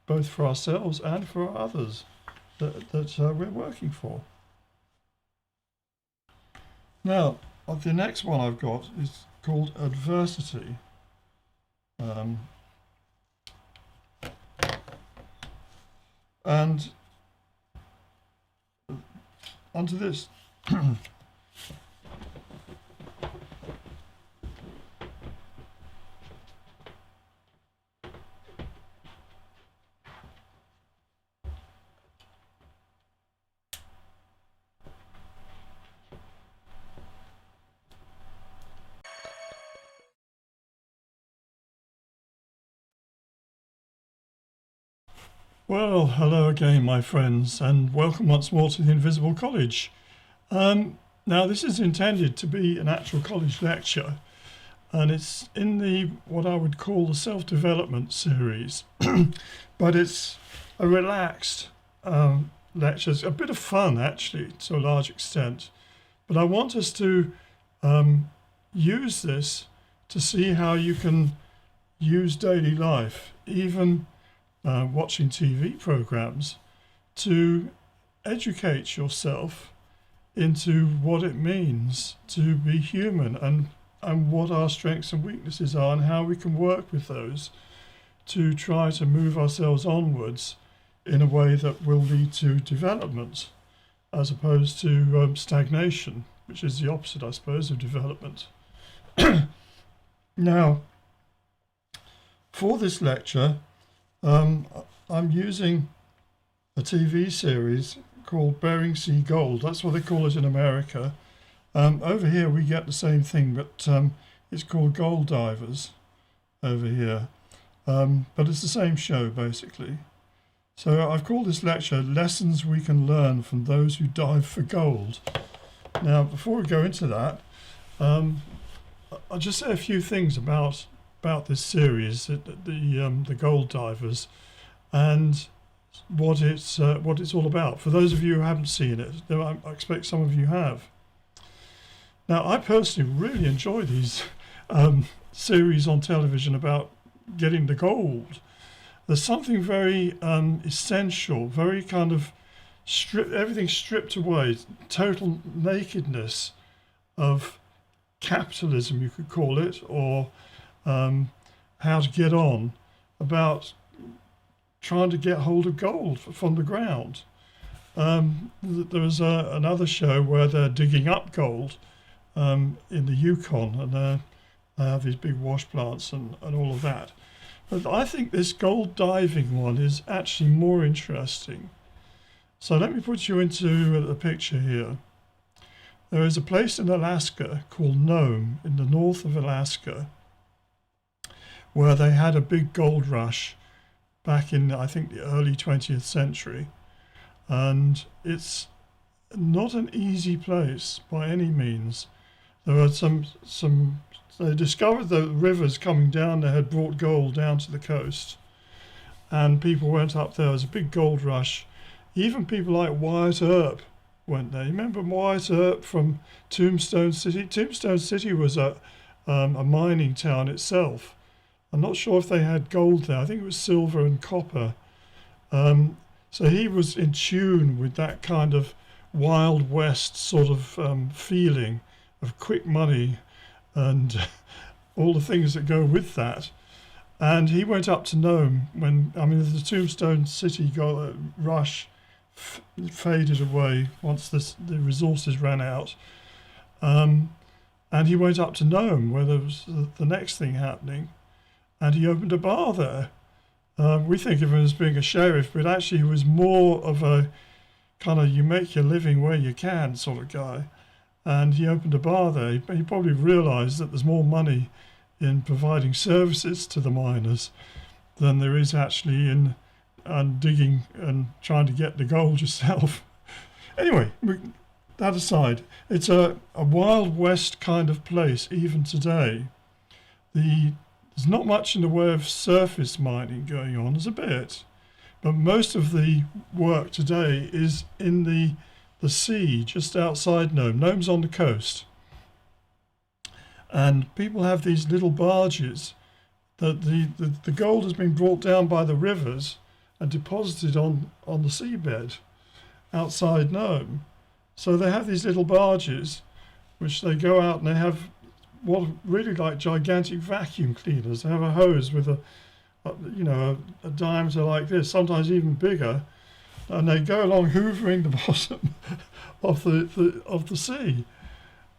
both for ourselves and for others that we're working for. Now, the next one I've got is called adversity. And onto this. Well, hello again, my friends, and welcome once more to the Invisible College. Now, this is intended to be an actual college lecture, and it's in the what I would call the self-development series, but it's a relaxed lecture. It's a bit of fun, actually, to a large extent, but I want us to use this to see how you can use daily life, even watching TV programs, to educate yourself into what it means to be human and what our strengths and weaknesses are and how we can work with those to try to move ourselves onwards in a way that will lead to development as opposed to stagnation, which is the opposite, I suppose, of development. Now, for this lecture, I'm using a TV series called Bering Sea Gold. That's what they call it in America. Over here we get the same thing, but it's called Gold Divers over here. But it's the same show, basically. So I've called this lecture Lessons We Can Learn from Those Who Dive for Gold. Now, before we go into that, I'll just say a few things about this series, the Gold Divers, and what it's all about. For those of you who haven't seen it, I expect some of you have. Now, I personally really enjoy these series on television about getting the gold. There's something very essential, very kind of everything stripped away, total nakedness of capitalism, you could call it, or how to get on, about trying to get hold of gold from the ground. There was another show where they're digging up gold in the Yukon, and they have these big wash plants and all of that. But I think this gold diving one is actually more interesting. So let me put you into the picture here. There is a place in Alaska called Nome, in the north of Alaska, where they had a big gold rush back in, I think, the early 20th century. And it's not an easy place by any means. There were they discovered the rivers coming down there had brought gold down to the coast. And people went up there. There was a big gold rush. Even people like Wyatt Earp went there. You remember Wyatt Earp from Tombstone City? Tombstone City was a mining town itself. I'm not sure if they had gold there. I think it was silver and copper. So he was in tune with that kind of Wild West sort of feeling of quick money and all the things that go with that. And he went up to Nome when, the Tombstone City rush faded away once the resources ran out. And he went up to Nome where there was the next thing happening. And he opened a bar there. We think of him as being a sheriff, but actually he was more of a kind of you make your living where you can sort of guy. And he opened a bar there. He probably realised that there's more money in providing services to the miners than there is actually in digging and trying to get the gold yourself. Anyway, that aside, it's a Wild West kind of place even today. There's not much in the way of surface mining going on. There's a bit, but most of the work today is in the sea just outside Nome. Nome's on the coast. And people have these little barges that the gold has been brought down by the rivers and deposited on the seabed outside Nome. So they have these little barges which they go out and they have what really like gigantic vacuum cleaners. They have a hose with a diameter like this, sometimes even bigger, and they go along hoovering the bottom of the sea.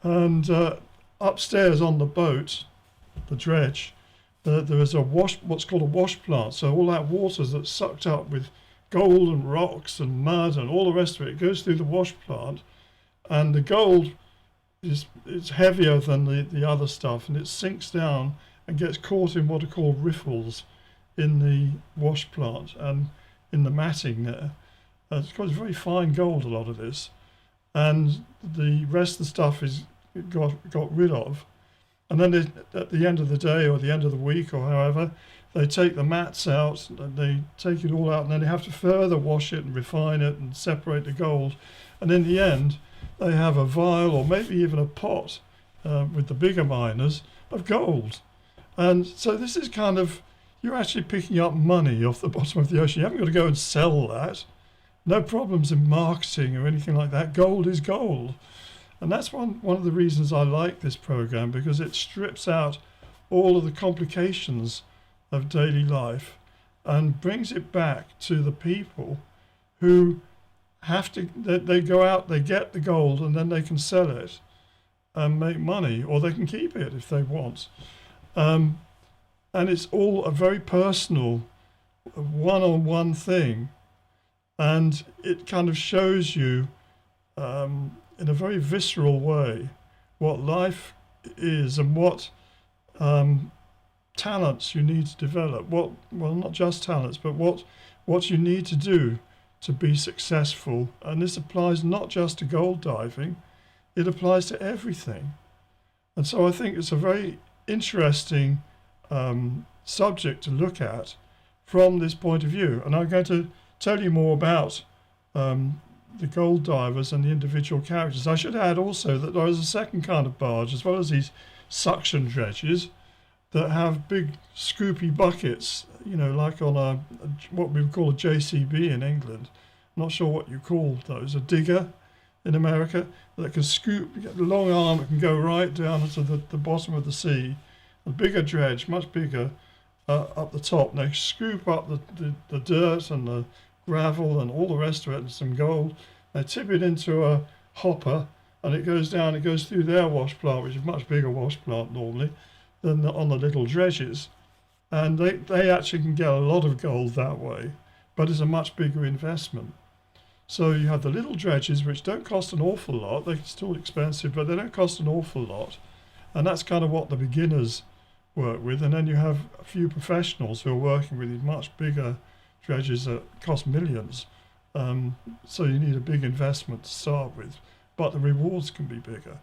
And upstairs on the boat, the dredge, there is what's called a wash plant. So all that water that's sucked up with gold and rocks and mud and all the rest of it goes through the wash plant, and the gold is heavier than the other stuff, and it sinks down and gets caught in what are called riffles in the wash plant and in the matting there. It's very fine gold, a lot of this, and the rest of the stuff is got rid of. And then at the end of the day or the end of the week or however, they take the mats out and they take it all out, and then they have to further wash it and refine it and separate the gold. And in the end, they have a vial or maybe even a pot with the bigger miners of gold. And so this is kind of, you're actually picking up money off the bottom of the ocean. You haven't got to go and sell that. No problems in marketing or anything like that. Gold is gold. And that's one of the reasons I like this program, because it strips out all of the complications of daily life and brings it back to the people who have to, they go out, they get the gold, and then they can sell it and make money, or they can keep it if they want. And it's all a very personal, one-on-one thing. And it kind of shows you in a very visceral way what life is and what talents you need to develop. Well, not just talents, but what you need to do to be successful. And this applies not just to gold diving, it applies to everything. And so I think it's a very interesting subject to look at from this point of view. And I'm going to tell you more about the gold divers and the individual characters. I should add also that there is a second kind of barge, as well as these suction dredges, that have big scoopy buckets, like on what we would call a JCB in England. I'm not sure what you call those, a digger in America, that can scoop, get a long arm that can go right down to the bottom of the sea. A bigger dredge, much bigger, up the top. And they scoop up the dirt and the gravel and all the rest of it and some gold. They tip it into a hopper and it goes down, it goes through their wash plant, which is a much bigger wash plant normally than on the little dredges. And they actually can get a lot of gold that way, but it's a much bigger investment. So you have the little dredges, which don't cost an awful lot. They're still expensive, but they don't cost an awful lot. And that's kind of what the beginners work with. And then you have a few professionals who are working with these much bigger dredges that cost millions. So you need a big investment to start with, but the rewards can be bigger.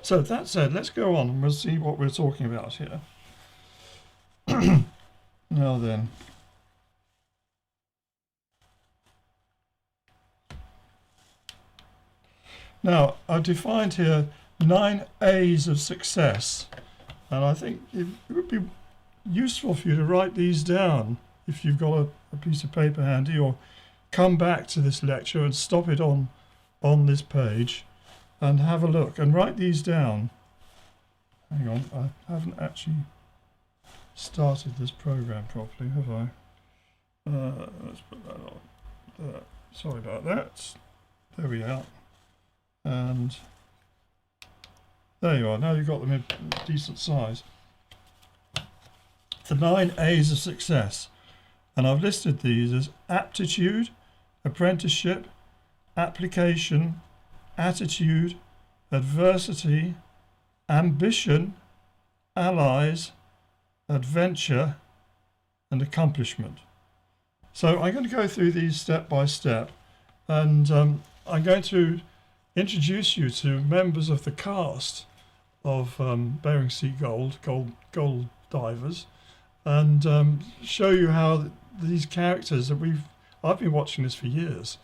So that said, let's go on and we'll see what we're talking about here. Now then. Now, I've defined here 9 A's of success, and I think it would be useful for you to write these down if you've got a piece of paper handy, or come back to this lecture and stop it on this page and have a look and write these down. Hang on, I haven't actually started this program properly, have I? Let's put that on there. Sorry about that. There we are. And there you are. Now you've got them in decent size. The 9 A's of success. And I've listed these as aptitude, apprenticeship, application, attitude, adversity, ambition, allies, adventure, and accomplishment. So I'm going to go through these step by step, and I'm going to introduce you to members of the cast of Bering Sea Gold divers, and show you how these characters that I've been watching this for years.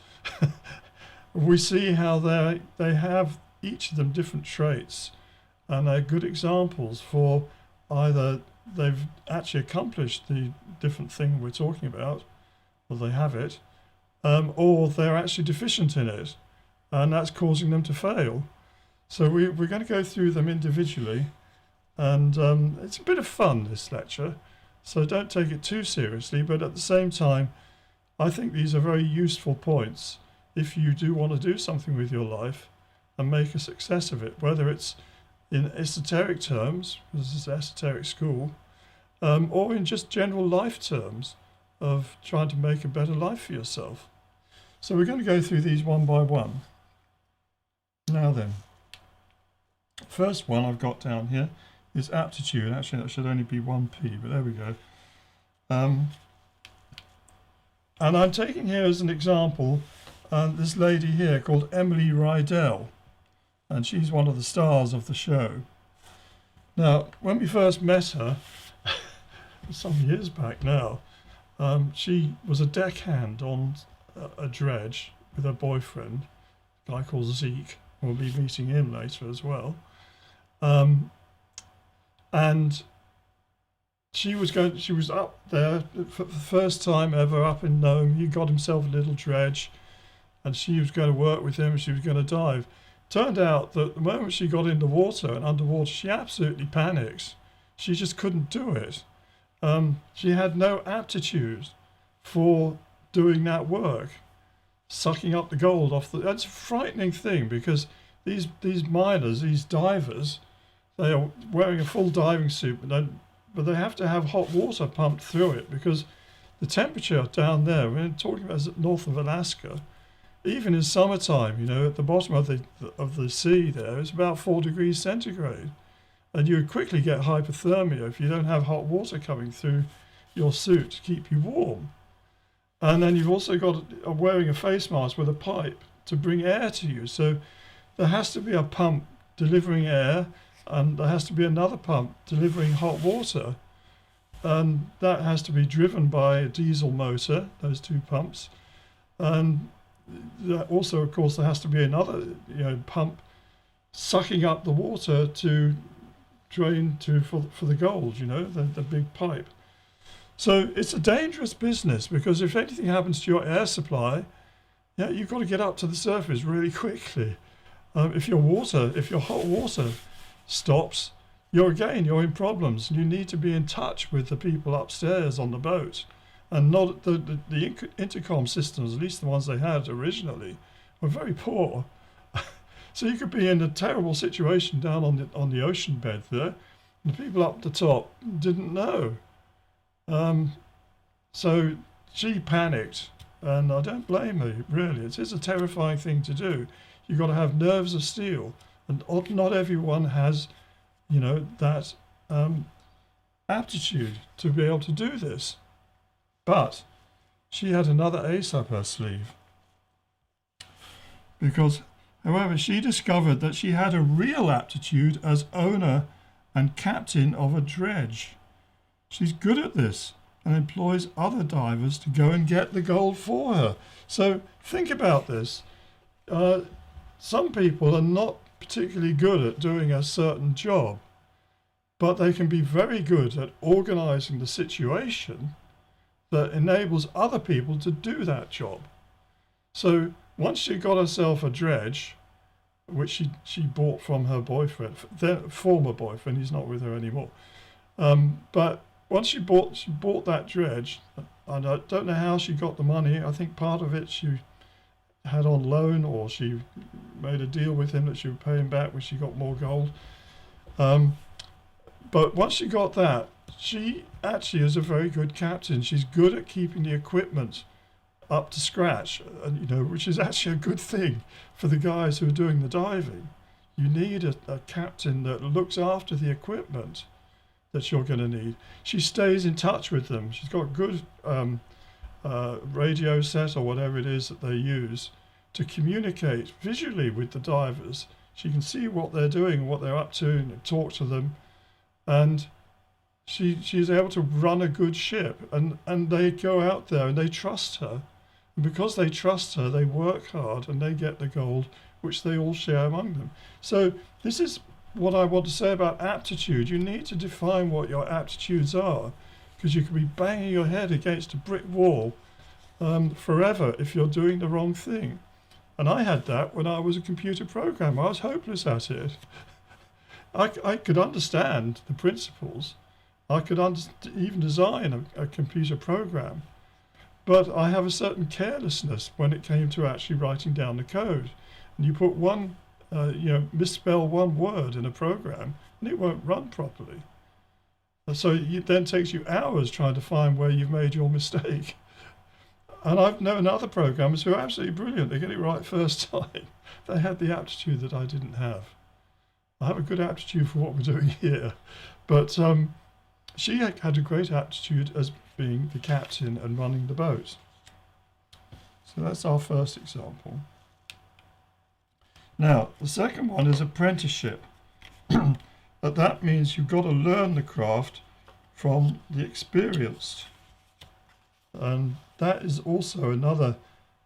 We see how they have each of them different traits, and they're good examples for either they've actually accomplished the different thing we're talking about, or they have it, or they're actually deficient in it, and that's causing them to fail. So we're going to go through them individually, and it's a bit of fun, this lecture, so don't take it too seriously, but at the same time, I think these are very useful points if you do want to do something with your life and make a success of it, whether it's in esoteric terms, this is esoteric school, or in just general life terms of trying to make a better life for yourself. So we're going to go through these one by one. Now then, first one I've got down here is aptitude. Actually, that should only be 1p, but there we go. And I'm taking here as an example this lady here called Emily Rydell, and she's one of the stars of the show. Now, when we first met her, some years back now, she was a deckhand on a dredge with her boyfriend, a guy called Zeke. We'll be meeting him later as well. And she was up there for the first time ever up in Nome. He got himself a little dredge, and she was going to work with him. She was going to dive. Turned out that the moment she got in the water and underwater, she absolutely panics. She just couldn't do it. She had no aptitude for doing that work, sucking up the gold off the. That's a frightening thing, because these miners, these divers, they are wearing a full diving suit, but they have to have hot water pumped through it, because the temperature down there, we're talking about north of Alaska, even in summertime, at the bottom of the sea there, it's about 4 degrees centigrade. And you would quickly get hypothermia if you don't have hot water coming through your suit to keep you warm. And then you've also got wearing a face mask with a pipe to bring air to you. So there has to be a pump delivering air, and there has to be another pump delivering hot water. And that has to be driven by a diesel motor, those two pumps. And also, of course, there has to be another pump sucking up the water to drain for the gold, the big pipe. So it's a dangerous business, because if anything happens to your air supply, you've got to get up to the surface really quickly. If your hot water stops, you're in problems. You need to be in touch with the people upstairs on the boat, and not the intercom systems, at least the ones they had originally, were very poor. So you could be in a terrible situation down on the ocean bed there, and the people up the top didn't know. So she panicked, and I don't blame her, really. It is a terrifying thing to do. You've got to have nerves of steel, and not everyone has, that aptitude to be able to do this. But she had another ace up her sleeve, because however, she discovered that she had a real aptitude as owner and captain of a dredge. She's good at this and employs other divers to go and get the gold for her. So think about this. Some people are not particularly good at doing a certain job, but they can be very good at organizing the situation that enables other people to do that job. So once she got herself a dredge, which she bought from her boyfriend, former boyfriend, he's not with her anymore. But once she bought that dredge, and I don't know how she got the money. I think part of it she had on loan, or she made a deal with him that she would pay him back when she got more gold. But once she got that, she actually is a very good captain. She's good at keeping the equipment up to scratch, which is actually a good thing for the guys who are doing the diving. You need a captain that looks after the equipment that you're going to need. She stays in touch with them. She's got a good radio set or whatever it is that they use to communicate visually with the divers. She can see what they're doing, what they're up to, and talk to them. And she's able to run a good ship. And they go out there and they trust her. And because they trust her, they work hard and they get the gold, which they all share among them. So this is what I want to say about aptitude, you need to define what your aptitudes are, because you could be banging your head against a brick wall forever if you're doing the wrong thing. And I had that when I was a computer programmer. I was hopeless at it. I could understand the principles. I could even design a computer program. But I have a certain carelessness when it came to actually writing down the code. And you put misspell one word in a program and it won't run properly. So it then takes you hours trying to find where you've made your mistake. And I've known other programmers who are absolutely brilliant. They get it right first time. They had the aptitude that I didn't have. I have a good aptitude for what we're doing here. But she had a great aptitude as being the captain and running the boat. So that's our first example. Now, the second one is apprenticeship. But that means you've got to learn the craft from the experienced. And that is also another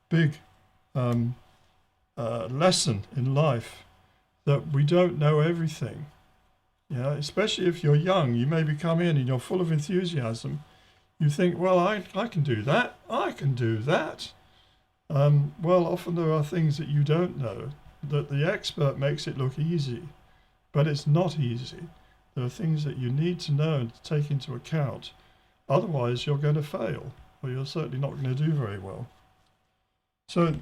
big lesson in life, that we don't know everything. Yeah, especially if you're young, you maybe come in and you're full of enthusiasm. You think, well, I can do that. I can do that. Well, often there are things that you don't know, that the expert makes it look easy, but it's not easy. There are things that you need to know and to take into account. Otherwise, you're going to fail, or you're certainly not going to do very well. So,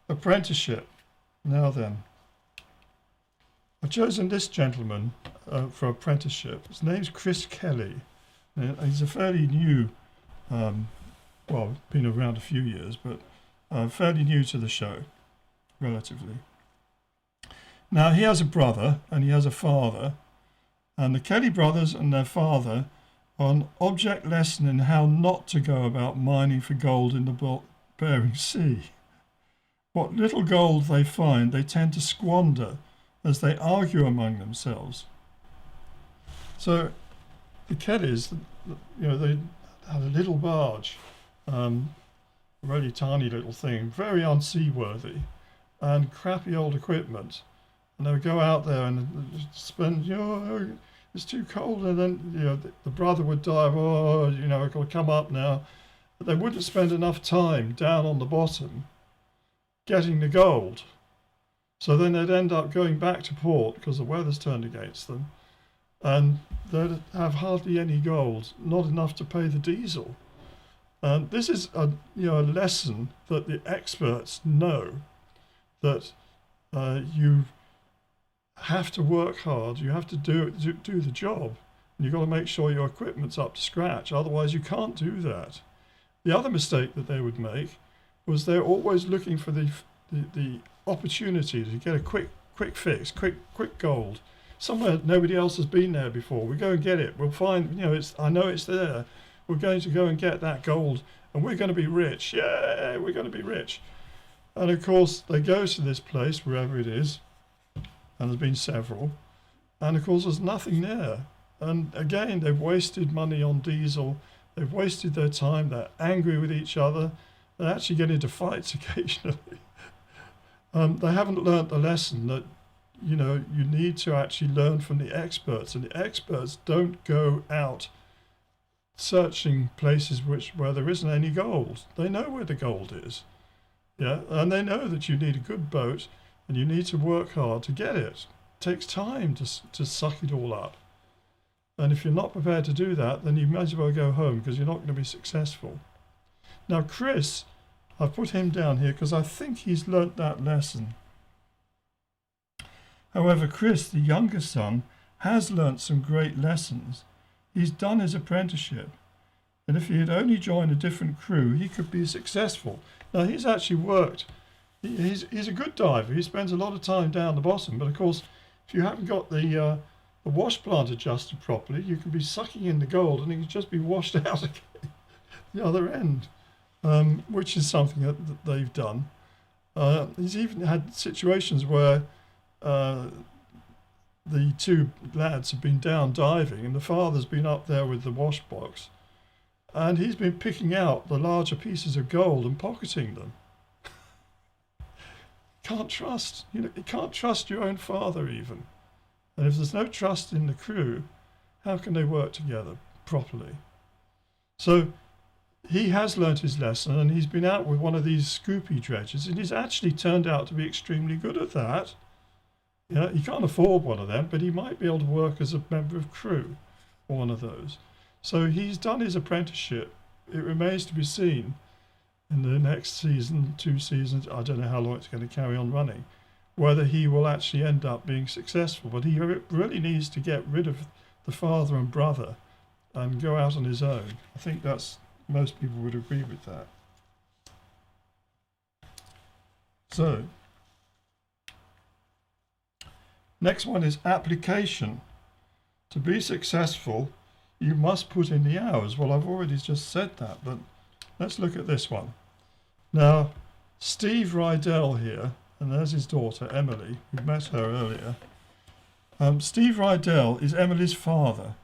apprenticeship. Now then, I've chosen this gentleman for apprenticeship. His name's Chris Kelly. He's a fairly new, been around a few years, but fairly new to the show, relatively. Now, he has a brother and he has a father, and the Kelly brothers and their father are an object lesson in how not to go about mining for gold in the Bering Sea. What little gold they find, they tend to squander as they argue among themselves. So the Kellys, they had a little barge, a really tiny little thing, very unseaworthy, and crappy old equipment. And they would go out there and spend, it's too cold, and then the brother would die. I've got to come up now. But they wouldn't spend enough time down on the bottom getting the gold. So then they'd end up going back to port because the weather's turned against them, and they'd have hardly any gold, not enough to pay the diesel. And this is a lesson that the experts know, that you have to work hard, you have to do the job, and you've got to make sure your equipment's up to scratch, otherwise you can't do that. The other mistake that they would make was they're always looking for the opportunity to get a quick fix, quick gold. Somewhere nobody else has been there before. We go and get it. We'll find, I know it's there. We're going to go and get that gold, and we're going to be rich. Yeah, we're going to be rich. And of course, they go to this place, wherever it is, and there's been several, and of course there's nothing there. And again, they've wasted money on diesel, they've wasted their time, they're angry with each other, they actually get into fights occasionally. They haven't learnt the lesson that, you need to actually learn from the experts, and the experts don't go out searching places where there isn't any gold. They know where the gold is, yeah, and they know that you need a good boat, and you need to work hard to get it. It takes time to suck it all up. And if you're not prepared to do that, then you might as well go home, because you're not going to be successful. Now, Chris, I've put him down here because I think he's learnt that lesson. However, Chris, the younger son, has learnt some great lessons. He's done his apprenticeship. And if he had only joined a different crew, he could be successful. Now, he's actually worked. He's a good diver. He spends a lot of time down the bottom. But of course, if you haven't got the wash plant adjusted properly, you can be sucking in the gold and it can just be washed out again the other end, which is something that they've done. He's even had situations where the two lads have been down diving and the father's been up there with the wash box, and he's been picking out the larger pieces of gold and pocketing them. You can't trust your own father even. And if there's no trust in the crew, how can they work together properly? So he has learnt his lesson, and he's been out with one of these scoopy dredgers, and he's actually turned out to be extremely good at that. Yeah, he can't afford one of them, but he might be able to work as a member of crew or one of those. So he's done his apprenticeship. It remains to be seen in the next season, 2 seasons, I don't know how long it's going to carry on running, whether he will actually end up being successful. But he really needs to get rid of the father and brother and go out on his own. I think most people would agree with that. So, next one is application. To be successful, you must put in the hours. Well, I've already just said that, but let's look at this one. Now, Steve Rydell here, and there's his daughter, Emily. We met her earlier. Steve Rydell is Emily's father.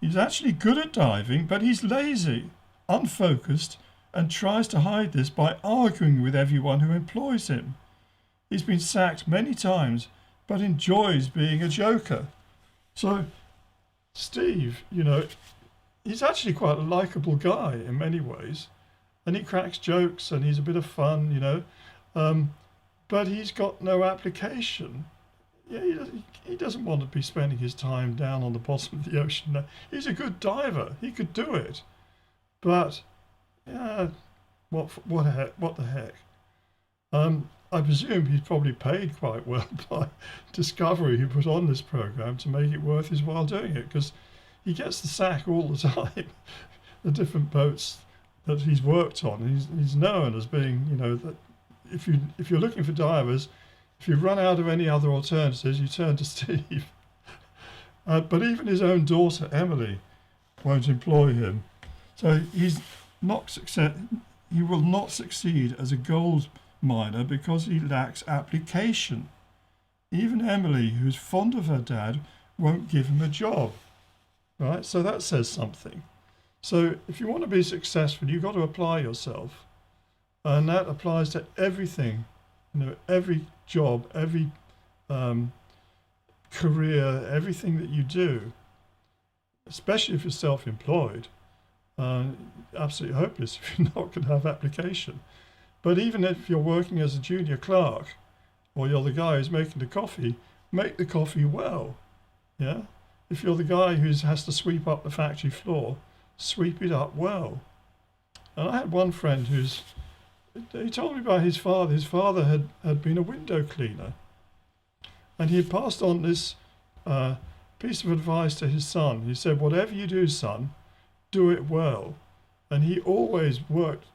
He's actually good at diving, but he's lazy, unfocused, and tries to hide this by arguing with everyone who employs him. He's been sacked many times, but enjoys being a joker. So, Steve, he's actually quite a likeable guy in many ways, and he cracks jokes and he's a bit of fun, but he's got no application. Yeah, he doesn't want to be spending his time down on the bottom of the ocean. He's a good diver. He could do it. But, yeah, what the heck? I presume he's probably paid quite well by Discovery, who put on this program to make it worth his while doing it, because he gets the sack all the time. The different boats that he's worked on, he's known as being, that if you're looking for divers, if you run out of any other alternatives, you turn to Steve. But even his own daughter, Emily, won't employ him. So he will not succeed as a gold miner because he lacks application. Even Emily, who's fond of her dad, won't give him a job. Right? So that says something. So if you want to be successful, you've got to apply yourself. And that applies to everything, every job, every career, everything that you do, especially if you're self-employed. Absolutely hopeless if you're not going to have application. But even if you're working as a junior clerk, or you're the guy who's making the coffee, make the coffee well. Yeah? If you're the guy who has to sweep up the factory floor, sweep it up well. And I had one friend he told me about his father. His father had been a window cleaner. And he had passed on this piece of advice to his son. He said, whatever you do, son, do it well. And he always worked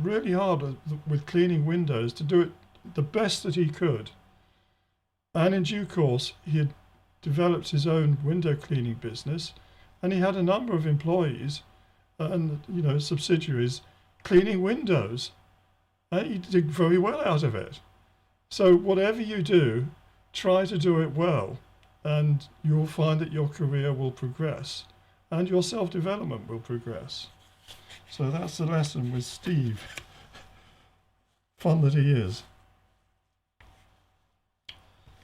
really hard with cleaning windows to do it the best that he could. And in due course, he had developed his own window cleaning business, and he had a number of employees and subsidiaries cleaning windows. And he did very well out of it. So whatever you do, try to do it well, and you'll find that your career will progress and your self-development will progress. So that's the lesson with Steve. Fun that he is.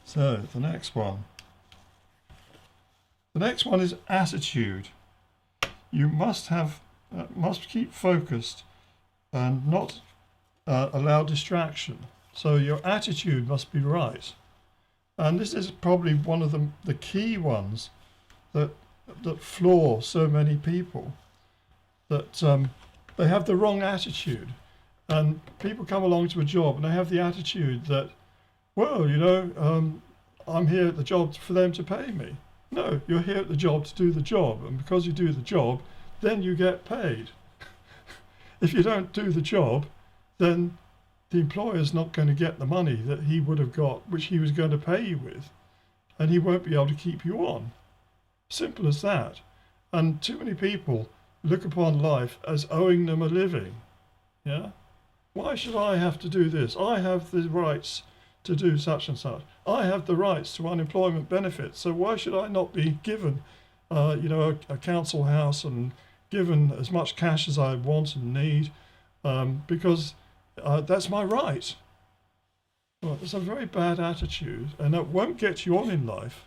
So the next one. The next one is attitude. You must keep focused and not allow distraction. So your attitude must be right. And this is probably one of the key ones that floor so many people, that they have the wrong attitude. And people come along to a job and they have the attitude that, well, I'm here at the job for them to pay me. No, you're here at the job to do the job. And because you do the job, then you get paid. If you don't do the job, then the employer's not going to get the money that he would have got, which he was going to pay you with, and he won't be able to keep you on. Simple as that. And too many people look upon life as owing them a living. Yeah? Why should I have to do this? I have the rights to do such and such. I have the rights to unemployment benefits, so why should I not be given a council house and given as much cash as I want and need, because that's my right. Well, it's a very bad attitude, and that won't get you on in life.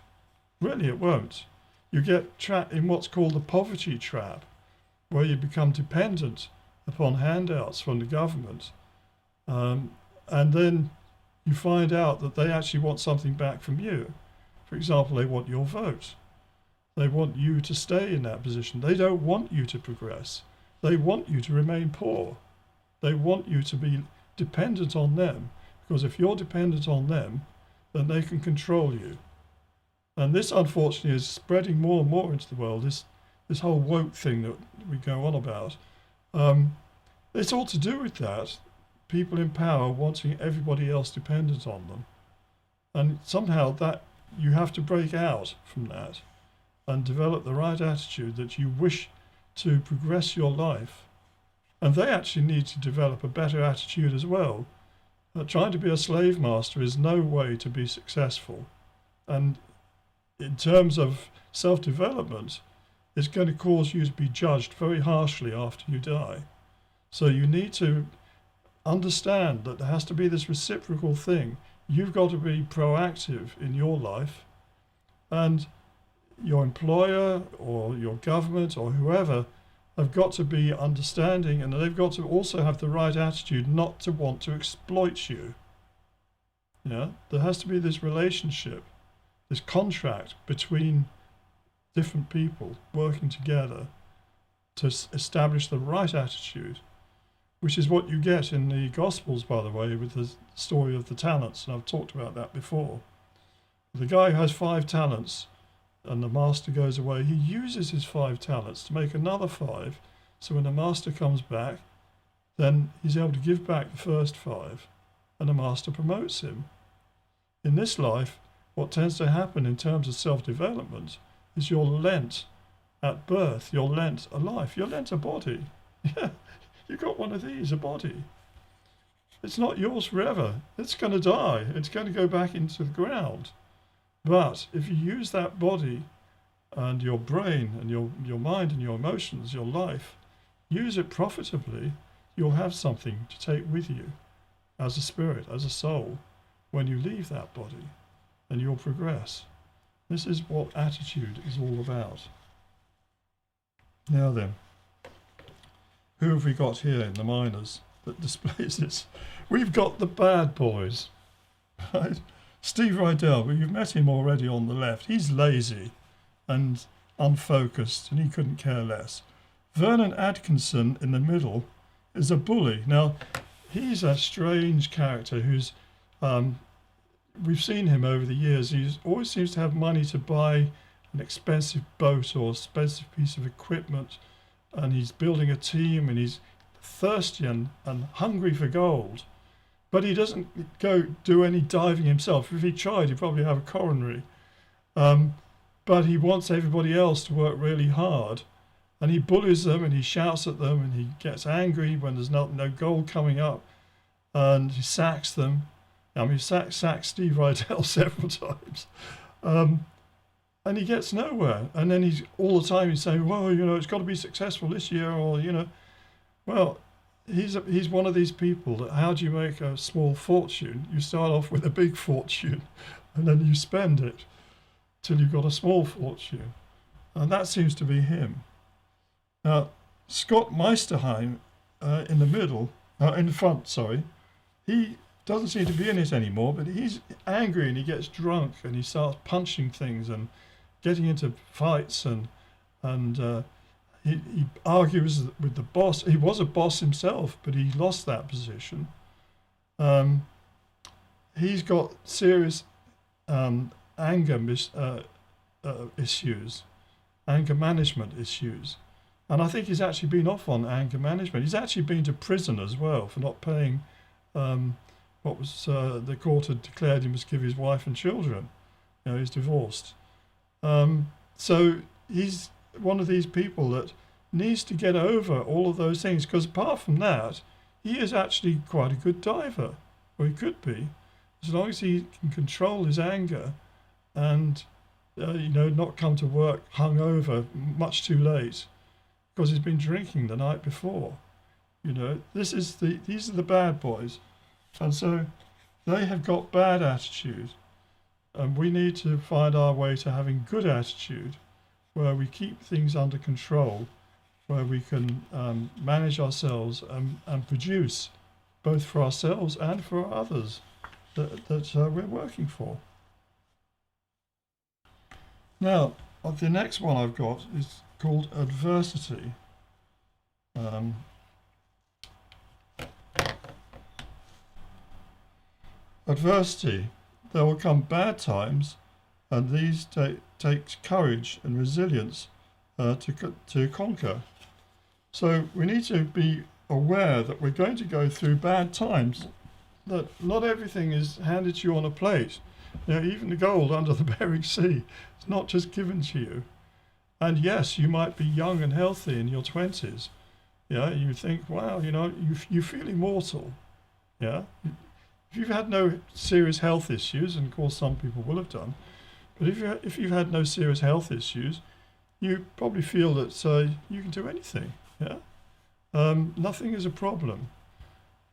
Really, it won't. You get trapped in what's called the poverty trap, where you become dependent upon handouts from the government. And then you find out that they actually want something back from you. For example, they want your vote. They want you to stay in that position. They don't want you to progress. They want you to remain poor. They want you to be dependent on them, because if you're dependent on them, then they can control you. And this, unfortunately, is spreading more and more into the world, this whole woke thing that we go on about. It's all to do with that. People in power wanting everybody else dependent on them. And somehow that you have to break out from that and develop the right attitude that you wish to progress your life. And they actually need to develop a better attitude as well. Trying to be a slave master is no way to be successful. And in terms of self-development, it's going to cause you to be judged very harshly after you die. So you need to understand that there has to be this reciprocal thing. You've got to be proactive in your life, and your employer or your government or whoever have got to be understanding, and they've got to also have the right attitude not to want to exploit you. Yeah, there has to be this relationship, this contract between different people working together to establish the right attitude, which is what you get in the Gospels, by the way, with the story of the talents, and I've talked about that before. The guy who has 5 talents, and the master goes away, he uses his 5 talents to make another 5, so when the master comes back, then he's able to give back the first 5, and the master promotes him. In this life, what tends to happen in terms of self-development is you're lent at birth, you're lent a life, you're lent a body. Yeah, you got one of these, a body. It's not yours forever. It's going to die. It's going to go back into the ground. But if you use that body and your brain and your mind and your emotions, your life, use it profitably, you'll have something to take with you as a spirit, as a soul, when you leave that body, and you'll progress. This is what attitude is all about. Now then, who have we got here in the minors that displays this? We've got the bad boys, right? Steve Rydell, well, you've met him already on the left. He's lazy and unfocused, and he couldn't care less. Vernon Atkinson in the middle is a bully. Now, he's a strange character who's, we've seen him over the years. He always seems to have money to buy an expensive boat or expensive piece of equipment, and he's building a team, and he's thirsty and hungry for gold. But he doesn't go do any diving himself. If he tried, he'd probably have a coronary. But he wants everybody else to work really hard, and he bullies them, and he shouts at them, and he gets angry when there's no gold coming up, and he sacks them. I mean, he sacked Steve Rydell several times. And he gets nowhere. And then he's all the time he's saying, well, it's got to be successful this year, or, well, he's one of these people that, how do you make a small fortune? You start off with a big fortune, and then you spend it till you've got a small fortune. And that seems to be him. Now, Scott Meisterheim in the middle, in the front, sorry, he doesn't seem to be in it anymore, but he's angry and he gets drunk and he starts punching things and getting into fights, and he argues with the boss. He was a boss himself, but he lost that position. He's got serious anger issues, anger management issues. And I think he's actually been off on anger management. He's actually been to prison as well for not paying what was the court had declared he must give his wife and children. He's divorced. So he's one of these people that needs to get over all of those things, because apart from that, he is actually quite a good diver, or he could be, as long as he can control his anger and not come to work hungover much too late because he's been drinking the night before. These are the bad boys, and so they have got bad attitude, And we need to find our way to having good attitude, where we keep things under control, where we can manage ourselves and produce both for ourselves and for others that we're working for. Now, the next one I've got is called adversity. Adversity. There will come bad times, and these takes courage and resilience to conquer. So we need to be aware that we're going to go through bad times, that not everything is handed to you on a plate. Even the gold under the Bering Sea is not just given to you. And yes, you might be young and healthy in your 20s. You think, wow, you feel immortal. Yeah. If you've had no serious health issues, and of course some people will have done, but if you've had no serious health issues, you probably feel that you can do anything. Yeah. Nothing is a problem.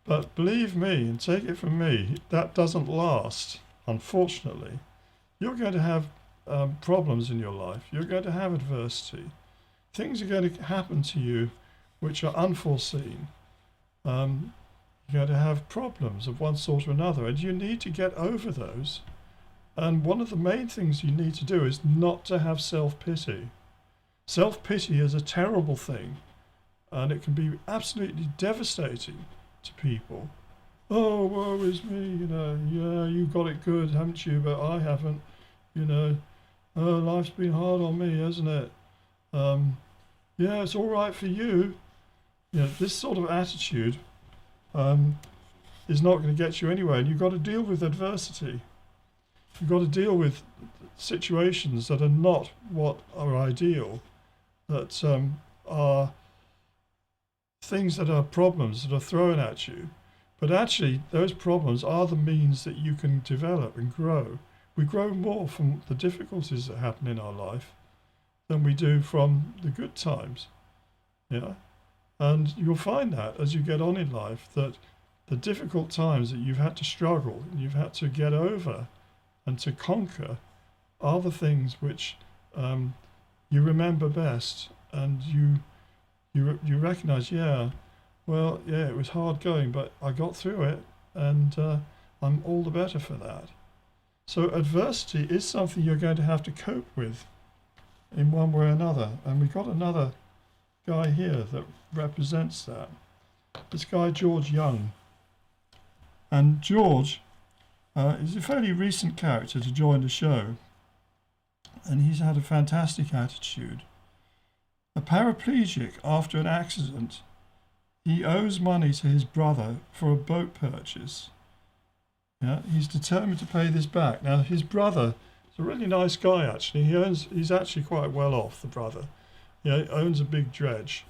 But believe me, and take it from me, that doesn't last, unfortunately. You're going to have problems in your life. You're going to have adversity. Things are going to happen to you which are unforeseen. You're going to have problems of one sort or another, and you need to get over those. And one of the main things you need to do is not to have self-pity. Self-pity is a terrible thing, and it can be absolutely devastating to people. Oh, woe is me, yeah, you got it good, haven't you, but I haven't, life's been hard on me, hasn't it? Yeah, it's all right for you. This sort of attitude is not going to get you anywhere, and you've got to deal with adversity. You've got to deal with situations that are not what are ideal, that are things that are problems that are thrown at you. But actually, those problems are the means that you can develop and grow. We grow more from the difficulties that happen in our life than we do from the good times. Yeah? And you'll find that as you get on in life, that the difficult times that you've had to struggle and you've had to get over and to conquer are the things which you remember best, and you recognize, it was hard going, but I got through it, and I'm all the better for that. So adversity is something you're going to have to cope with in one way or another. And we've got another guy here that represents that. This guy, George Young. And George is a fairly recent character to join the show, and he's had a fantastic attitude. A paraplegic after an accident, he owes money to his brother for a boat purchase. Yeah, he's determined to pay this back. Now, his brother is a really nice guy, actually. He's actually quite well off, the brother. He owns a big dredge,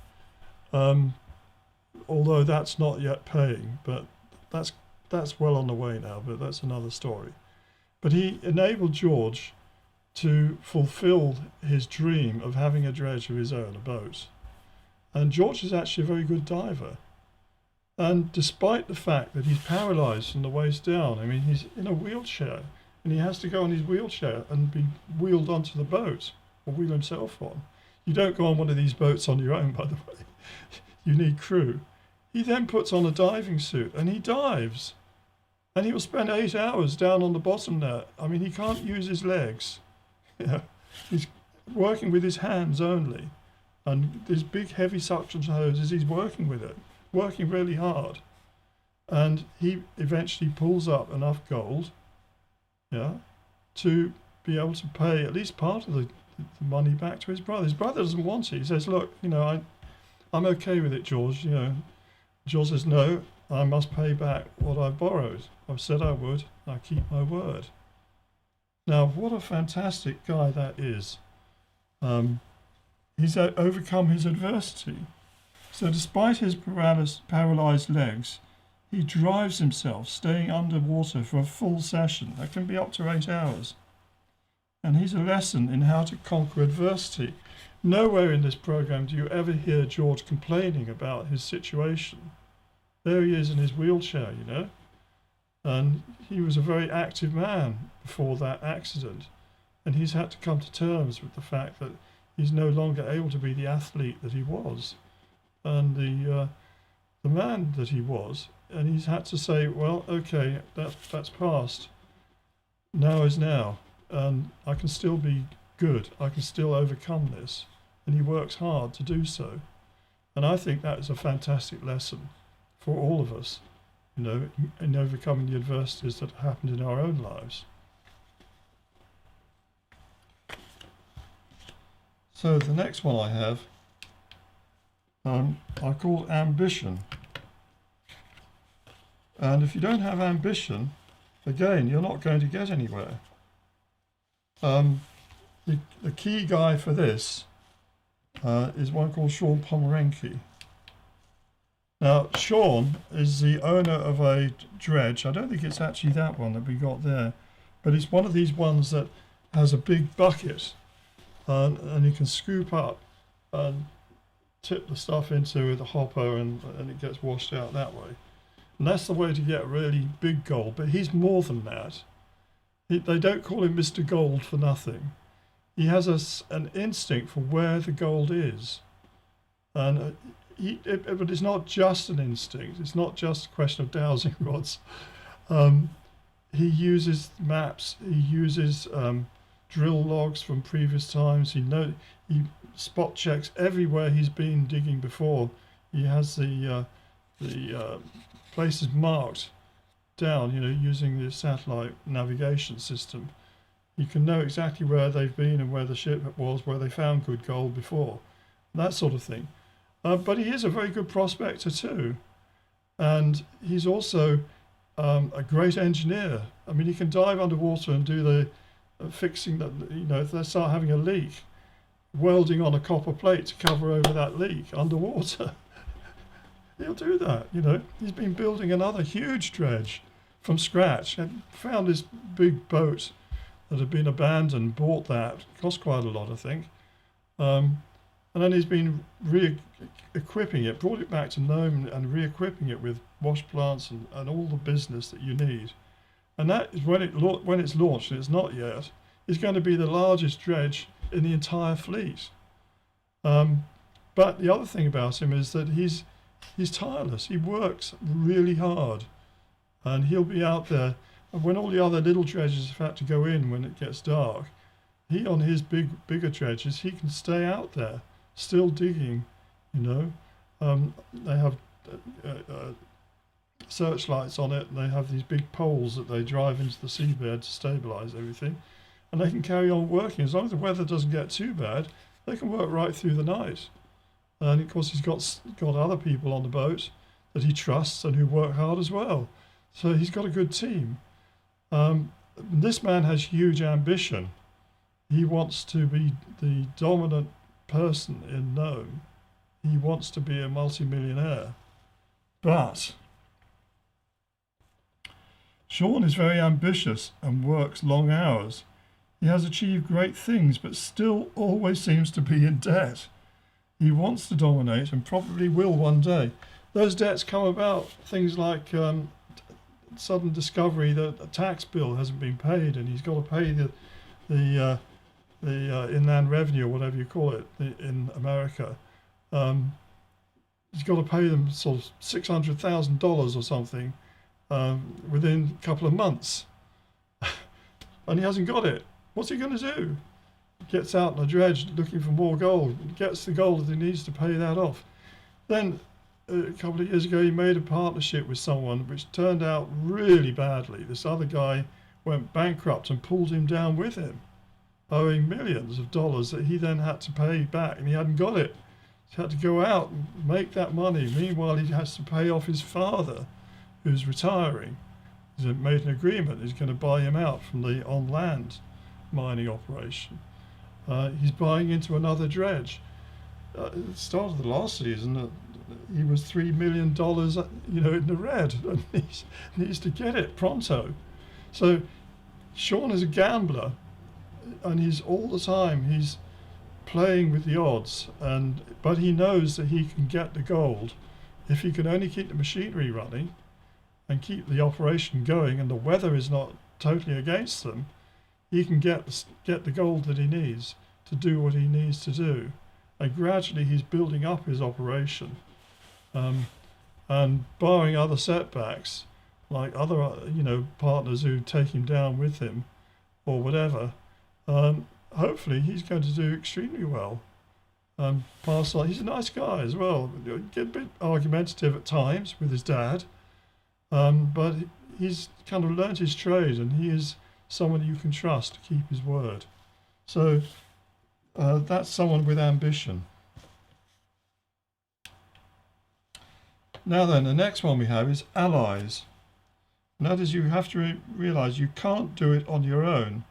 although that's not yet paying, but that's well on the way now, but that's another story. But he enabled George to fulfill his dream of having a dredge of his own, a boat. And George is actually a very good diver. And despite the fact that he's paralyzed from the waist down, I mean, he's in a wheelchair, and he has to go on his wheelchair and be wheeled onto the boat, or wheel himself on. You don't go on one of these boats on your own, by the way. You need crew. He then puts on a diving suit, and he dives. And he will spend 8 hours down on the bottom there. I mean, he can't use his legs. He's working with his hands only. And this big heavy suction hoses, he's working with it, working really hard. And he eventually pulls up enough gold, to be able to pay at least part of the money back to his brother. His brother doesn't want it. He says, look, I'm okay with it, George. George says, no, I must pay back what I've borrowed. I've said I would. I keep my word. Now, what a fantastic guy that is. He's overcome his adversity. So despite his paralyzed legs, he drives himself, staying underwater for a full session. That can be up to 8 hours. And he's a lesson in how to conquer adversity. Nowhere in this program do you ever hear George complaining about his situation. There he is in his wheelchair, And he was a very active man before that accident. And he's had to come to terms with the fact that he's no longer able to be the athlete that he was, and the man that he was. And he's had to say, well, okay, that's past. Now is now, and I can still be good. I can still overcome this. And he works hard to do so. And I think that is a fantastic lesson for all of us, you know, in overcoming the adversities that happened in our own lives. So the next one I have, I call ambition. And if you don't have ambition, again, you're not going to get anywhere. The key guy for this is one called Pomerenki. Now, Sean is the owner of a dredge. I don't think it's actually that one that we got there, but it's one of these ones that has a big bucket, and you can scoop up and tip the stuff into the hopper, and it gets washed out that way. And that's the way to get really big gold. But he's more than that. They don't call him Mr. Gold for nothing. He has an instinct for where the gold is. And but it's not just an instinct. It's not just a question of dowsing rods. He uses maps. He uses drill logs from previous times. He spot checks everywhere he's been digging before. He has the places marked down, you know, using the satellite navigation system. You can know exactly where they've been and where the ship was, where they found good gold before, that sort of thing. But he is a very good prospector too, and he's also a great engineer. I mean, he can dive underwater and do the fixing that, you know, if they start having a leak, welding on a copper plate to cover over that leak underwater. He'll do that, you know. He's been building another huge dredge from scratch and found this big boat that had been abandoned, bought that, cost quite a lot, I think. And then he's been re-equipping it, brought it back to Nome and re-equipping it with wash plants and all the business that you need. And that is when it's launched, and it's not yet, is going to be the largest dredge in the entire fleet. But the other thing about him is that he's tireless. He works really hard, and he'll be out there. And when all the other little dredges have had to go in when it gets dark, he on his bigger dredges, he can stay out there, still digging. You know, they have searchlights on it, and they have these big poles that they drive into the seabed to stabilize everything, and they can carry on working as long as the weather doesn't get too bad. They can work right through the night. And of course, he's got other people on the boat that he trusts and who work hard as well. So he's got a good team. This man has huge ambition. He wants to be the dominant person in Nome. He wants to be a multimillionaire. But Sean is very ambitious and works long hours. He has achieved great things, but still always seems to be in debt. He wants to dominate and probably will one day. Those debts come about things like sudden discovery that a tax bill hasn't been paid, and he's got to pay the inland revenue, or whatever you call it, in America. He's got to pay them sort of $600,000 or something within a couple of months, and he hasn't got it. What's he going to do? Gets out on a dredge looking for more gold, gets the gold that he needs to pay that off. Then a couple of years ago he made a partnership with someone which turned out really badly. This other guy went bankrupt and pulled him down with him, owing millions of dollars that he then had to pay back, and he hadn't got it. He had to go out and make that money. Meanwhile, he has to pay off his father, who's retiring. He's made an agreement, he's going to buy him out from the on-land mining operation. He's buying into another dredge. At the start of the last season, he was $3 million, you know, in the red, and he needs to get it pronto. So Sean is a gambler, and he's all the time he's playing with the odds, but he knows that he can get the gold if he can only keep the machinery running and keep the operation going, and the weather is not totally against them, he can get the gold that he needs to do what he needs to do. And gradually he's building up his operation. And barring other setbacks, like other partners who take him down with him or whatever, hopefully he's going to do extremely well. Pass on. He's a nice guy as well. Get a bit argumentative at times with his dad, but he's kind of learnt his trade, and he is someone you can trust to keep his word. So that's someone with ambition. Now then, the next one we have is allies. And that is, you have to realize you can't do it on your own.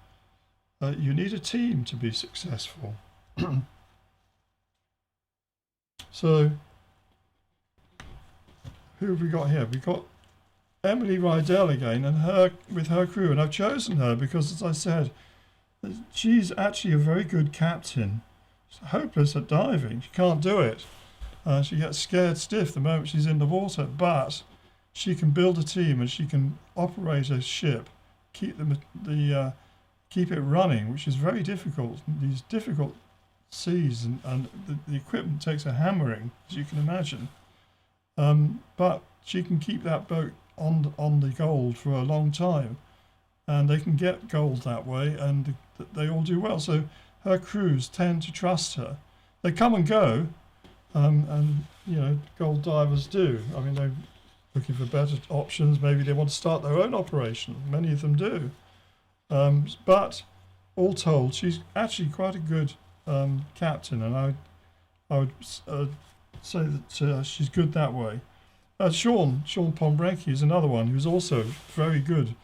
You need a team to be successful. So, who have we got here? We've got Emily Rydell again, and with her crew. And I've chosen her because, as I said, she's actually a very good captain. She's hopeless at diving. She can't do it. She gets scared stiff the moment she's in the water, but she can build a team and she can operate a ship, keep keep it running, which is very difficult. These difficult seas, and the equipment takes a hammering, as you can imagine. But she can keep that boat on the gold for a long time, and they can get gold that way, and they all do well. So her crews tend to trust her. They come and go. And gold divers do. I mean, they're looking for better options. Maybe they want to start their own operation. Many of them do. But all told, she's actually quite a good captain, and I would say that she's good that way. Sean Pomerenki is another one who's also very good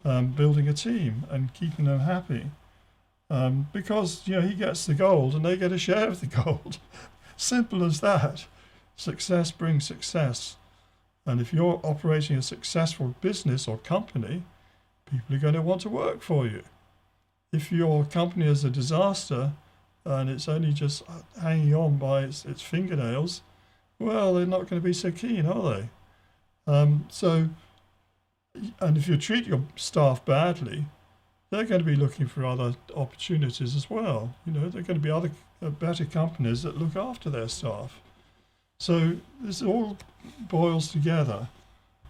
building a team and keeping them happy, because he gets the gold and they get a share of the gold. Simple as that. Success brings success. And if you're operating a successful business or company, people are going to want to work for you. If your company is a disaster and it's only just hanging on by its fingernails, well, they're not going to be so keen, are they? And if you treat your staff badly, they're going to be looking for other opportunities as well. There are going to be other better companies that look after their staff. So this all boils together.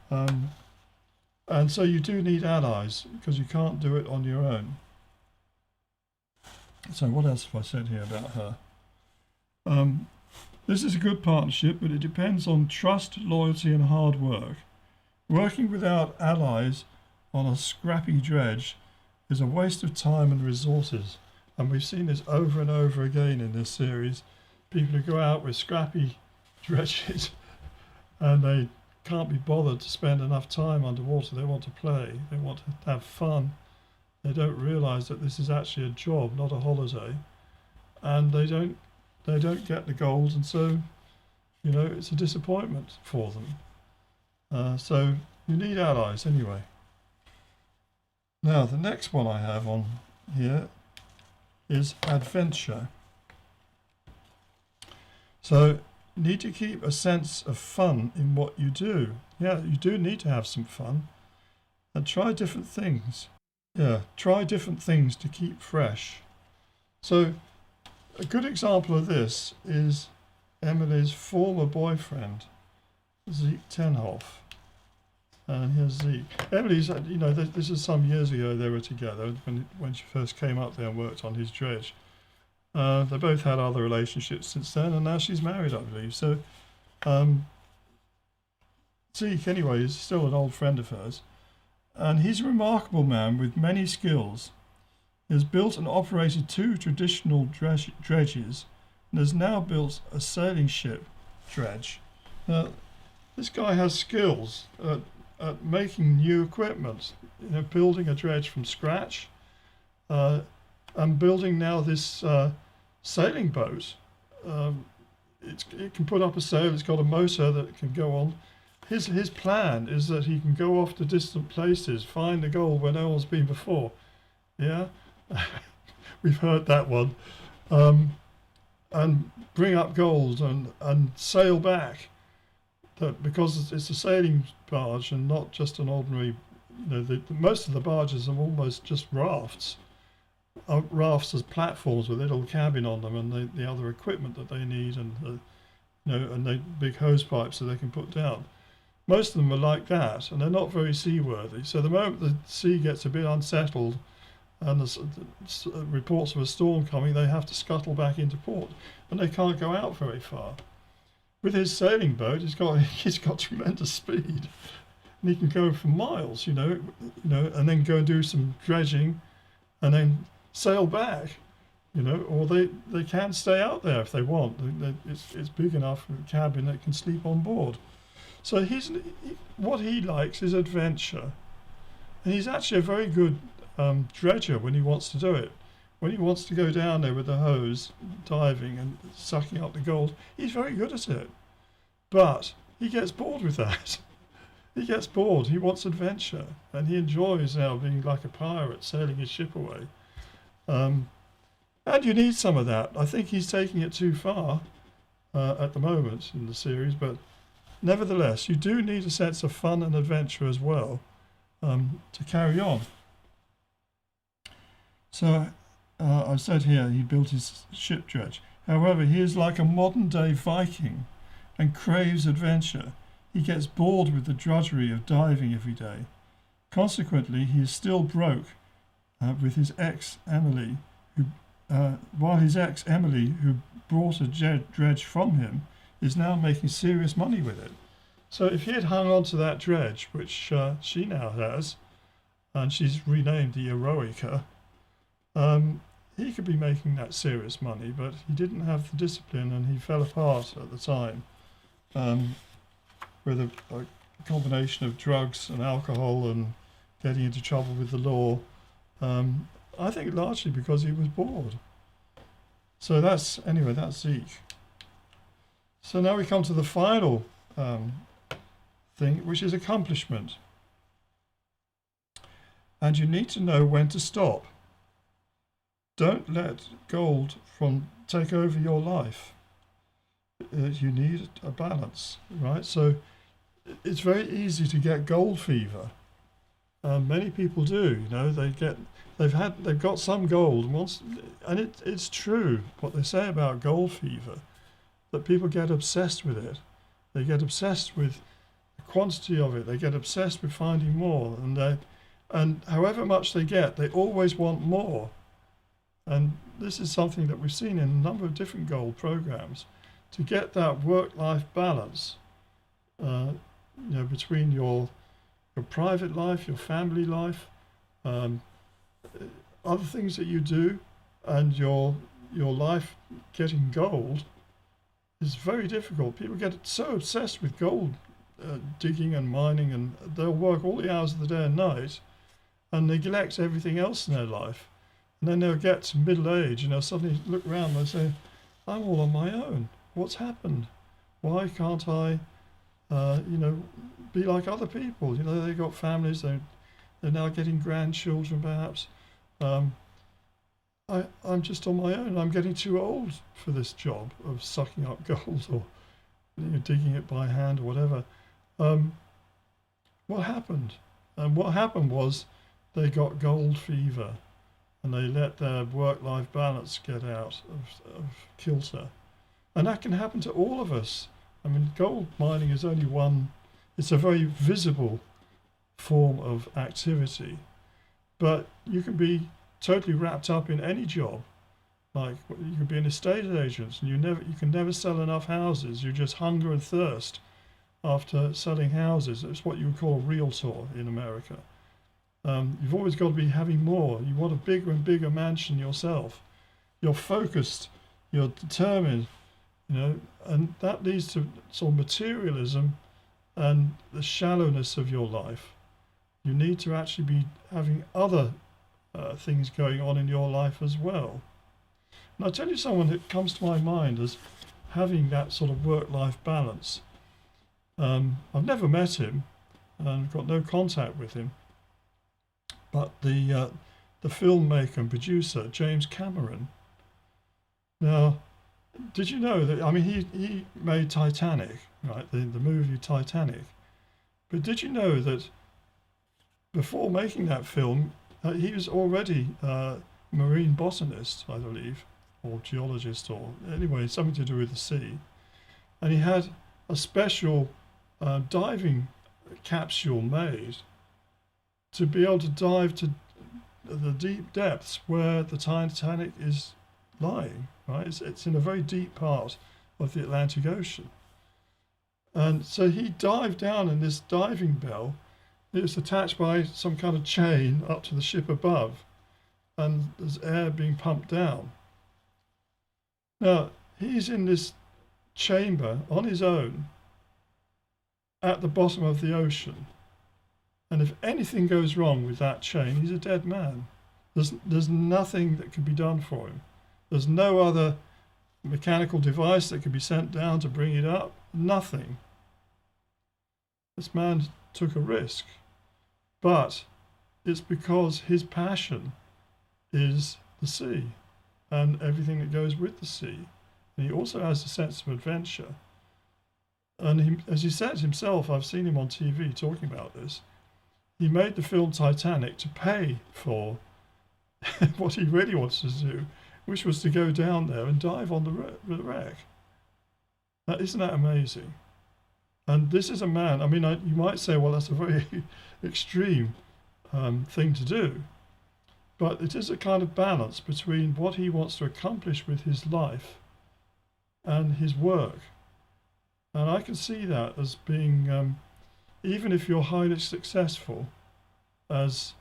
And so you do need allies, because you can't do it on your own. So what else have I said here about her? This is a good partnership, but it depends on trust, loyalty, and hard work. Working without allies on a scrappy dredge is a waste of time and resources. And we've seen this over and over again in this series. People who go out with scrappy dredges and they can't be bothered to spend enough time underwater. They want to play. They want to have fun. They don't realise that this is actually a job, not a holiday. And they don't get the gold, and so it's a disappointment for them. So you need allies anyway. Now the next one I have on here is adventure. So you need to keep a sense of fun in what you do. Yeah, you do need to have some fun, and try different things. Yeah, try different things to keep fresh. So a good example of this is Emily's former boyfriend, Zeke Tenhoff. And here's Zeke. Emily's, this is some years ago they were together when she first came up there and worked on his dredge. They both had other relationships since then, and now she's married, I believe. So Zeke, anyway, is still an old friend of hers. And he's a remarkable man with many skills. He has built and operated 2 traditional dredges, and has now built a sailing ship dredge. Now, this guy has skills at making new equipment, building a dredge from scratch, and building now this sailing boat. It can put up a sail, it's got a motor that can go on. His plan is that he can go off to distant places, find the gold where no one's been before. Yeah, we've heard that one. And bring up gold and sail back that because it's a sailing barge and not just an ordinary, most of the barges are almost just rafts. Rafts as platforms with a little cabin on them and the other equipment that they need, and and the big hose pipes that they can put down. Most of them are like that, and they're not very seaworthy. So the moment the sea gets a bit unsettled and there's reports of a storm coming, they have to scuttle back into port, and they can't go out very far. With his sailing boat, he's got tremendous speed, and he can go for miles, and then go and do some dredging, and then sail back, or they can stay out there if they want. It's big enough a cabin that can sleep on board. So what he likes is adventure, and he's actually a very good dredger when he wants to do it. When he wants to go down there with the hose, diving and sucking up the gold, he's very good at it. But he gets bored with that. He gets bored. He wants adventure, and he enjoys now being like a pirate, sailing his ship away. And you need some of that. I think he's taking it too far at the moment in the series, but nevertheless, you do need a sense of fun and adventure as well to carry on. So I've said here he built his ship dredge. However, he is like a modern-day Viking and craves adventure. He gets bored with the drudgery of diving every day. Consequently, he is still broke with his ex, Emily, while his ex, Emily, who brought a dredge from him, is now making serious money with it. So if he had hung on to that dredge, which she now has, and she's renamed the Eroica, he could be making that serious money, but he didn't have the discipline, and he fell apart at the time with a combination of drugs and alcohol and getting into trouble with the law. I think largely because he was bored. So that's Zeke. So now we come to the final thing, which is accomplishment. And you need to know when to stop. Don't let gold take over your life. You need a balance, right? So it's very easy to get gold fever. Many people do. They've got some gold and it's true what they say about gold fever, that people get obsessed with it. They get obsessed with the quantity of it. They get obsessed with finding more, and however much they get, they always want more. And this is something that we've seen in a number of different gold programs. To get that work-life balance, between your private life, your family life, other things that you do, and your life getting gold, is very difficult. People get so obsessed with gold digging and mining, and they'll work all the hours of the day and night, and neglect everything else in their life. And then they'll get to middle age, and they'll suddenly look around and they'll say, I'm all on my own. What's happened? Why can't I, be like other people? They've got families, they're now getting grandchildren perhaps. I'm just on my own. I'm getting too old for this job of sucking up gold or digging it by hand or whatever. What happened? And what happened was they got gold fever, and they let their work-life balance get out of kilter. And that can happen to all of us. I mean, gold mining is only one, it's a very visible form of activity, but you can be totally wrapped up in any job. Like you can be an estate agent, and you can never sell enough houses. You just hunger and thirst after selling houses. It's what you would call a realtor in America. You've always got to be having more. You want a bigger and bigger mansion yourself. You're focused, you're determined, and that leads to sort of materialism and the shallowness of your life. You need to actually be having other things going on in your life as well. And I'll tell you someone that comes to my mind as having that sort of work-life balance. I've never met him and got no contact with him, but the filmmaker and producer, James Cameron. Now, Did you know that? I mean, he made Titanic, right? The movie Titanic. But did you know that before making that film, he was already a marine botanist, I believe, or geologist, or anyway, something to do with the sea. And he had a special diving capsule made to be able to dive to the deep depths where the Titanic is lying, right? It's in a very deep part of the Atlantic Ocean. And so he dived down in this diving bell. It was attached by some kind of chain up to the ship above, and there's air being pumped down. Now, he's in this chamber on his own at the bottom of the ocean. And if anything goes wrong with that chain, he's a dead man. There's nothing that can be done for him. There's no other mechanical device that can be sent down to bring it up. Nothing. This man took a risk. But it's because his passion is the sea and everything that goes with the sea. And he also has a sense of adventure. And he, as he said himself, I've seen him on TV talking about this, he made the film Titanic to pay for what he really wants to do, which was to go down there and dive on the wreck. Now, isn't that amazing? And this is a man, I mean, you might say, well, that's a very extreme thing to do. But it is a kind of balance between what he wants to accomplish with his life and his work. And I can see that as being, even if you're highly successful, as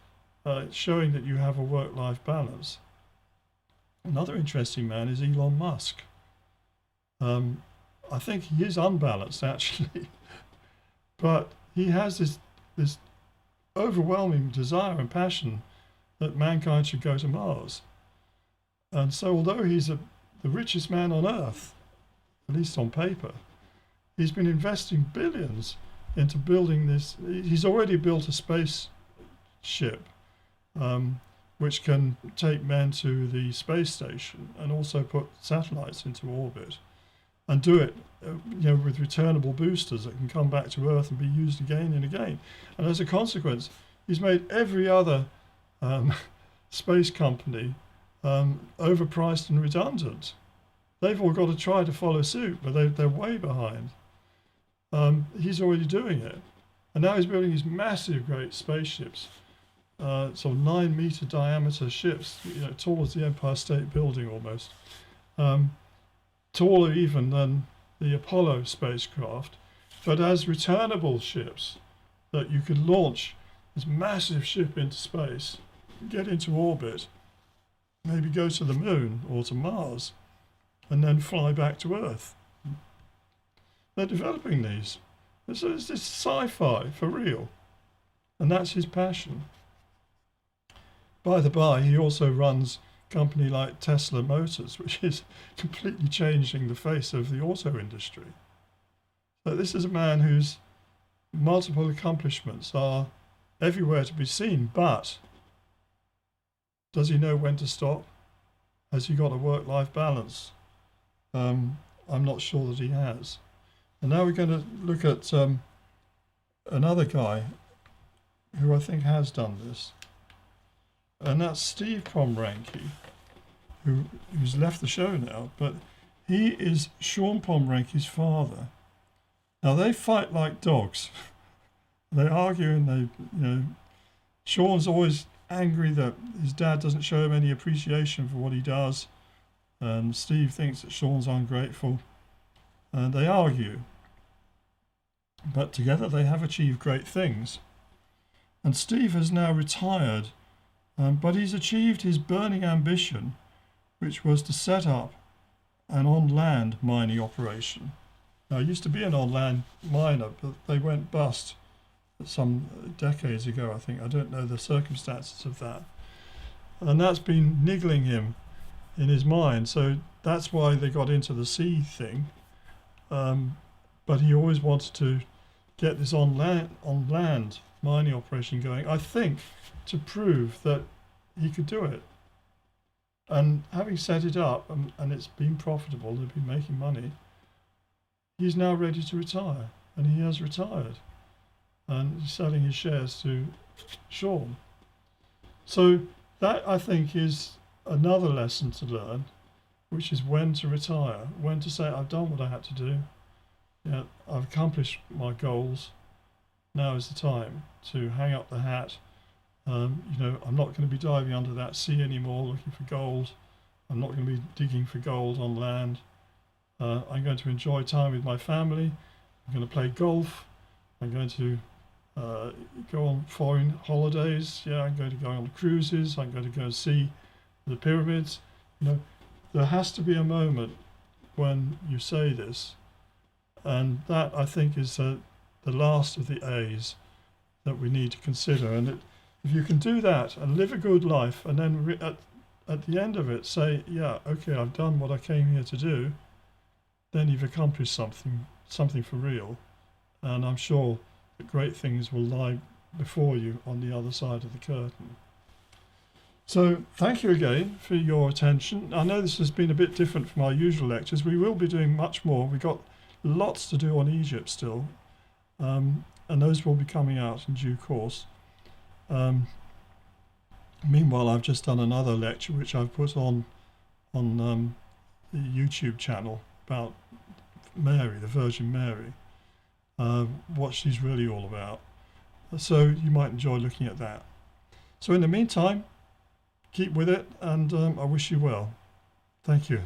showing that you have a work-life balance. Another interesting man is Elon Musk. I think he is unbalanced, actually. But he has this overwhelming desire and passion that mankind should go to Mars. And so although he's the richest man on Earth, at least on paper, he's been investing billions into building this. He's already built a spaceship which can take men to the space station and also put satellites into orbit and do it with returnable boosters that can come back to Earth and be used again and again. And as a consequence, he's made every other space company overpriced and redundant. They've all got to try to follow suit, but they're way behind. He's already doing it. And now he's building these massive, great spaceships, sort of 9-meter diameter ships, tall as the Empire State Building almost, taller even than the Apollo spacecraft, but as returnable ships that you could launch this massive ship into space, get into orbit, maybe go to the moon or to Mars, and then fly back to Earth. They're developing these. It's this sci-fi for real. And that's his passion. By the by, he also runs a company like Tesla Motors, which is completely changing the face of the auto industry. So this is a man whose multiple accomplishments are everywhere to be seen, but does he know when to stop? Has he got a work-life balance? I'm not sure that he has. And now we're going to look at another guy who I think has done this. And that's Steve Pomerenki, who's left the show now, but he is Sean Pomerenki's father. Now they fight like dogs. They argue and Sean's always angry that his dad doesn't show him any appreciation for what he does. And Steve thinks that Sean's ungrateful. And they argue. But together they have achieved great things. And Steve has now retired, but he's achieved his burning ambition, which was to set up an on-land mining operation. Now, it used to be an on-land miner, but they went bust some decades ago, I think. I don't know the circumstances of that. And that's been niggling him in his mind. So that's why they got into the sea thing. But he always wanted to get this on-land mining operation going, I think, to prove that he could do it. And having set it up and it's been profitable, they've been making money, he's now ready to retire. And he has retired. And he's selling his shares to Sean. So that, I think, is another lesson to learn, which is when to retire, when to say, I've done what I had to do. Yeah, I've accomplished my goals. Now is the time to hang up the hat. I'm not going to be diving under that sea anymore looking for gold. I'm not going to be digging for gold on land. I'm going to enjoy time with my family. I'm going to play golf. I'm going to go on foreign holidays. Yeah, I'm going to go on cruises. I'm going to go see the pyramids. There has to be a moment when you say this, and that, I think, is the last of the A's that we need to consider. And if you can do that and live a good life, and then at the end of it say, yeah, okay, I've done what I came here to do, then you've accomplished something for real. And I'm sure that great things will lie before you on the other side of the curtain. So thank you again for your attention. I know this has been a bit different from our usual lectures. We will be doing much more. We've got lots to do on Egypt still, and those will be coming out in due course. Meanwhile, I've just done another lecture which I've put on the YouTube channel about Mary, the Virgin Mary, what she's really all about. So you might enjoy looking at that. So in the meantime, keep with it, and I wish you well. Thank you.